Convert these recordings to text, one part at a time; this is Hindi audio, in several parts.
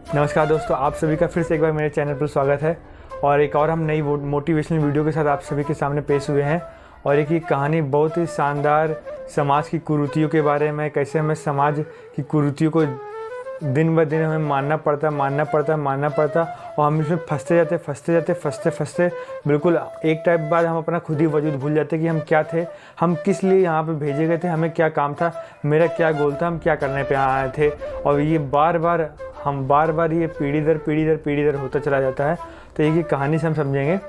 नमस्कार दोस्तों, आप सभी का फिर से एक बार मेरे चैनल पर स्वागत है। और एक और हम नई मोटिवेशनल वीडियो के साथ आप सभी के सामने पेश हुए हैं। और एक ये कहानी बहुत ही शानदार समाज की कुरीतियों के बारे में, कैसे हमें समाज की कुरीतियों को दिन ब दिन हमें मानना पड़ता और हम इसमें फंसते बिल्कुल एक टाइप बाद हम अपना खुद ही वजूद भूल जाते कि हम क्या थे, हम किस लिए यहाँ पे भेजे गए थे, हमें क्या काम था, मेरा क्या गोल था, हम क्या करने पे आए थे। और ये बार बार ये पीढ़ी दर होता चला जाता है। तो एक ही कहानी से हम समझेंगे।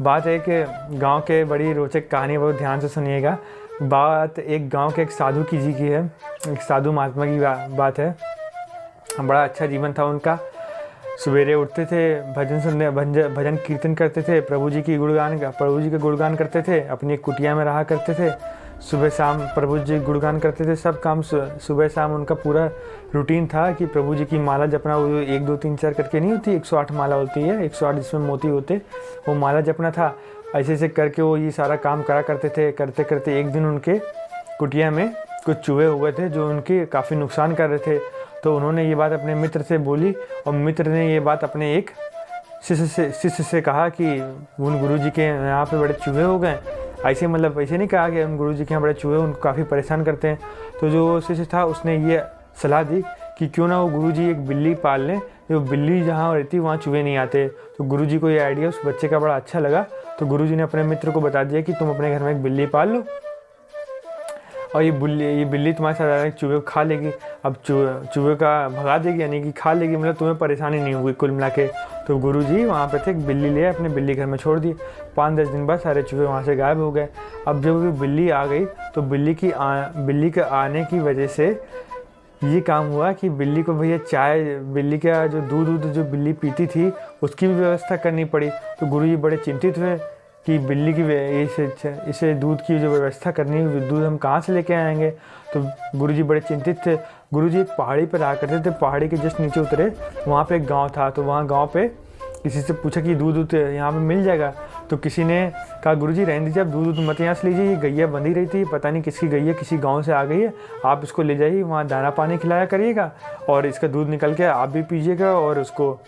बात है कि गांव के बड़ी रोचक कहानी, बहुत ध्यान से सुनिएगा। बात एक गांव के एक साधु की जी की है, एक साधु महात्मा की बात है। बड़ा अच्छा जीवन था उनका। सवेरे उठते थे, भजन कीर्तन करते थे, प्रभु जी के गुणगान करते थे, अपनी कुटिया में रहा करते थे। सुबह शाम प्रभु जी गुणगान करते थे। सब काम सुबह शाम उनका पूरा रूटीन था कि प्रभु जी की माला जपना। वो 1 2 3 4 करके नहीं होती, 108 माला होती है, 108 जिसमें मोती होते, वो माला जपना था। ऐसे करके वो ये सारा काम करा करते थे। करते एक दिन उनके कुटिया में कुछ चूहे हुए थे जो उनके काफ़ी नुकसान कर रहे थे। तो उन्होंने ये बात अपने मित्र से बोली और मित्र ने ये बात अपने एक शिष्य से कहा कि उन गुरुजी के यहाँ पे बड़े चूहे हो गए। ऐसे नहीं कहा कि उन गुरुजी के यहाँ बड़े चूहे उनको काफ़ी परेशान करते हैं। तो जो शिष्य था उसने ये सलाह दी कि क्यों ना वो गुरुजी एक बिल्ली पाल लें, जो बिल्ली जहाँ रहती वहाँ चूहे नहीं आते। तो गुरुजी को ये आइडिया उस बच्चे का बड़ा अच्छा लगा। तो गुरुजी ने अपने मित्र को बता दिया कि तुम अपने घर में एक बिल्ली पाल लो और ये बिल्ली तुम्हारे साथ चूहे को खा लेगी। अब चूहे का भगा देगी, यानी कि खा लेगी, मतलब तुम्हें परेशानी नहीं होगी कुल मिला के। तो गुरुजी वहाँ पे थे, एक बिल्ली ले अपने बिल्ली घर में छोड़ दी। 5-10 दिन बाद सारे चूहे वहाँ से गायब हो गए। अब जब वो बिल्ली आ गई तो बिल्ली के आने की वजह से ये काम हुआ कि बिल्ली को भैया बिल्ली का जो दूध जो बिल्ली पीती थी उसकी भी व्यवस्था करनी पड़ी। तो गुरुजी बड़े चिंतित हुए कि बिल्ली की इसे दूध की जो व्यवस्था करनी है, दूध हम कहाँ से लेके आएंगे। तो गुरुजी बड़े चिंतित थे। गुरुजी एक पहाड़ी पर रहा करते थे। पहाड़ी के जस्ट नीचे उतरे, वहाँ पे एक गांव था। तो वहाँ गांव पे किसी से पूछा कि दूध यहाँ पे मिल जाएगा। तो किसी ने कहा गुरुजी रहने दीजिए, आप दूध मत यहाँ से लीजिए, ये गैया बंधी रही थी, पता नहीं किसकी गैया किसी गाँव से आ गई है, आप इसको ले जाइए, वहाँ दाना पानी खिलाया करिएगा और इसका दूध निकल के आप भी पीजिएगा और उसको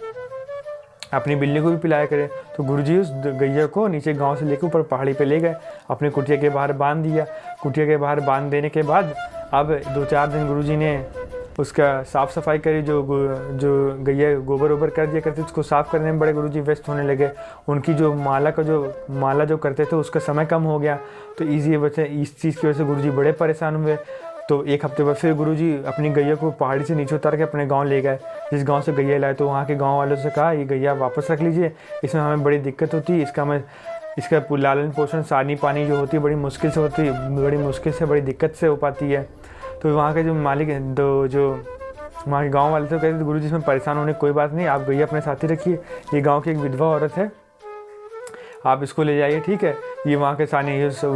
अपनी बिल्ली को भी पिलाया करें। तो गुरुजी उस गैया को नीचे गांव से लेकर ऊपर पहाड़ी पे ले गए, अपने कुटिया के बाहर बांध दिया। कुटिया के बाहर बांध देने के बाद अब 2-4 दिन गुरुजी ने उसका साफ़ सफाई करी। जो गैया गोबर वोबर कर दिया करते, उसको साफ़ करने में बड़े गुरुजी व्यस्त होने लगे। उनकी जो माला जो करते थे उसका समय कम हो गया। तो इस चीज़ की वजह से गुरुजी बड़े परेशान हुए। तो एक हफ्ते बाद फिर गुरुजी अपनी गैया को पहाड़ी से नीचे उतार के अपने गांव ले गए। जिस गांव से गैया लाए तो वहाँ के गांव वालों से कहा ये गैया वापस रख लीजिए, इसमें हमें बड़ी दिक्कत होती है, इसका लालन पोषण सानी पानी जो होती है बड़ी मुश्किल से बड़ी दिक्कत से हो पाती है। तो वहाँ के जो मालिक जो वहाँ के गाँव वाले थे कहते थे गुरुजी इसमें परेशान होने कोई बात नहीं, आप गैया अपने साथ ही रखिए, ये गाँव की एक विधवा औरत है, आप इसको ले जाइए, ठीक है। ये वहाँ के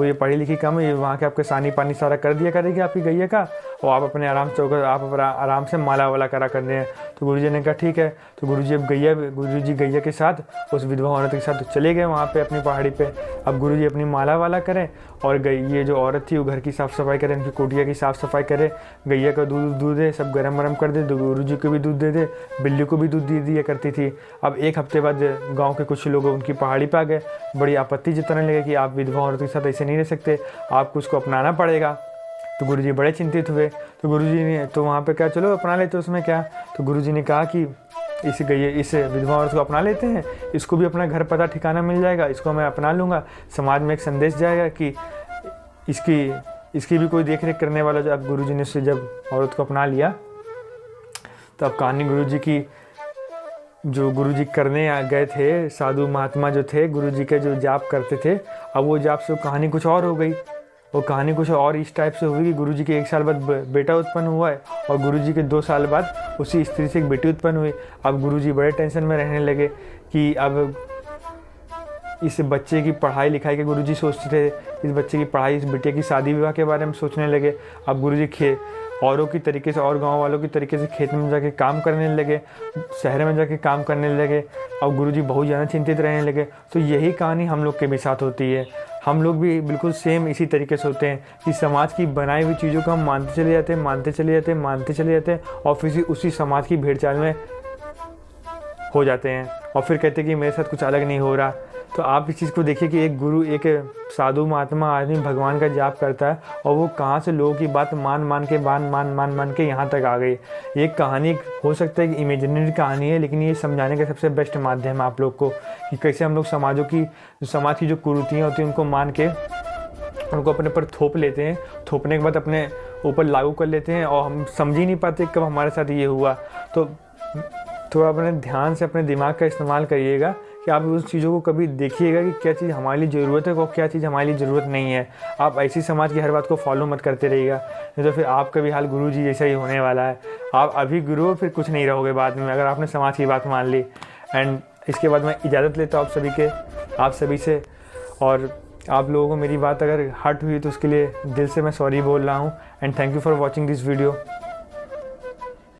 ये पढ़ी लिखी कम है, ये वहाँ के आपके सानी पानी सारा कर दिया करेगी आपकी गैया का, और आप अपने आराम से माला वाला करा करने हैं। तो गुरुजी ने कहा ठीक है। तो गुरुजी गैया के साथ उस विधवा औरत के साथ चले गए वहाँ पे अपनी पहाड़ी पे। अब गुरुजी अपनी माला वाला करें और ये जो औरत थी वो घर की साफ़ सफाई करे, उनकी कुटिया की साफ़ सफाई करे, गैया का दूध दे, सब गरम कर दे, गुरुजी को भी दूध दे, बिल्ली को भी दूध दे दिया करती थी। अब एक हफ्ते बाद गाँव के कुछ लोग उनकी पहाड़ी पर आ गए, बड़ी आपत्ति जताने लगे कि आप विधवा औरत के साथ ऐसे नहीं रह सकते, आपको उसको अपनाना पड़ेगा। तो गुरुजी बड़े चिंतित हुए। तो गुरुजी ने तो वहाँ पे क्या, चलो अपना लेते, उसमें क्या। तो गुरुजी ने कहा कि इस विधवा औरत को अपना लेते हैं, इसको भी अपना घर पता ठिकाना मिल जाएगा, इसको मैं अपना लूँगा, समाज में एक संदेश जाएगा कि इसकी भी कोई देख रेख करने वाला। जब गुरुजी ने उससे जब औरत को अपना लिया तो अब कहानी गुरुजी की, जो गुरुजी करने गए थे, साधु महात्मा जो थे गुरुजी के जो जाप करते थे, अब वो जाप से कहानी कुछ और हो गई। वो कहानी कुछ और इस टाइप से हुई कि गुरुजी के 1 साल बाद बेटा उत्पन्न हुआ है और गुरुजी के 2 साल बाद उसी स्त्री से एक बेटी उत्पन्न हुई। अब गुरुजी बड़े टेंशन में रहने लगे कि अब इस बच्चे की पढ़ाई लिखाई के गुरुजी सोचते थे, इस बच्चे की पढ़ाई, इस बेटे की शादी विवाह के बारे में सोचने लगे। अब गुरुजी औरों की तरीके से और गांव वालों की तरीके से खेत में जाके काम करने लगे, शहर में जाके काम करने लगे। अब गुरुजी बहुत ज़्यादा चिंतित रहने लगे। तो यही कहानी हम लोग के भी साथ होती है। हम लोग भी बिल्कुल सेम इसी तरीके से होते हैं कि समाज की बनाई हुई चीज़ों को हम मानते चले जाते हैं और फिर उसी समाज की भेड़ चाल में हो जाते हैं और फिर कहते हैं कि मेरे साथ कुछ अलग नहीं हो रहा। तो आप इस चीज़ को देखिए कि एक गुरु, एक साधु महात्मा आदमी भगवान का जाप करता है और वो कहाँ से लोगों की बात मान मान के यहाँ तक आ गई। ये कहानी हो सकता है कि इमेजिनरी कहानी है, लेकिन ये समझाने का सबसे बेस्ट माध्यम है आप लोग को कि कैसे हम लोग समाज की जो कुरीतियाँ होती हैं उनको मान के उनको अपने पर थोप लेते हैं, थोपने के बाद अपने ऊपर लागू कर लेते हैं और हम समझ ही नहीं पाते कब हमारे साथ ये हुआ। तो थोड़ा अपने ध्यान से अपने दिमाग का इस्तेमाल करिएगा कि आप उस चीज़ों को कभी देखिएगा कि क्या चीज़ हमारे लिए ज़रूरत है और क्या चीज़ हमारे लिए ज़रूरत नहीं है। आप ऐसी समाज की हर बात को फॉलो मत करते रहिएगा, नहीं तो फिर आपका भी हाल गुरु जी जैसा ही होने वाला है। आप अभी गुरु हो, फिर कुछ नहीं रहोगे बाद में अगर आपने समाज की बात मान ली। एंड इसके बाद मैं इजाज़त लेता हूँ आप सभी से। और आप लोगों को मेरी बात अगर हर्ट हुई तो उसके लिए दिल से मैं सॉरी बोल रहा हूँ। And thank you for watching this video.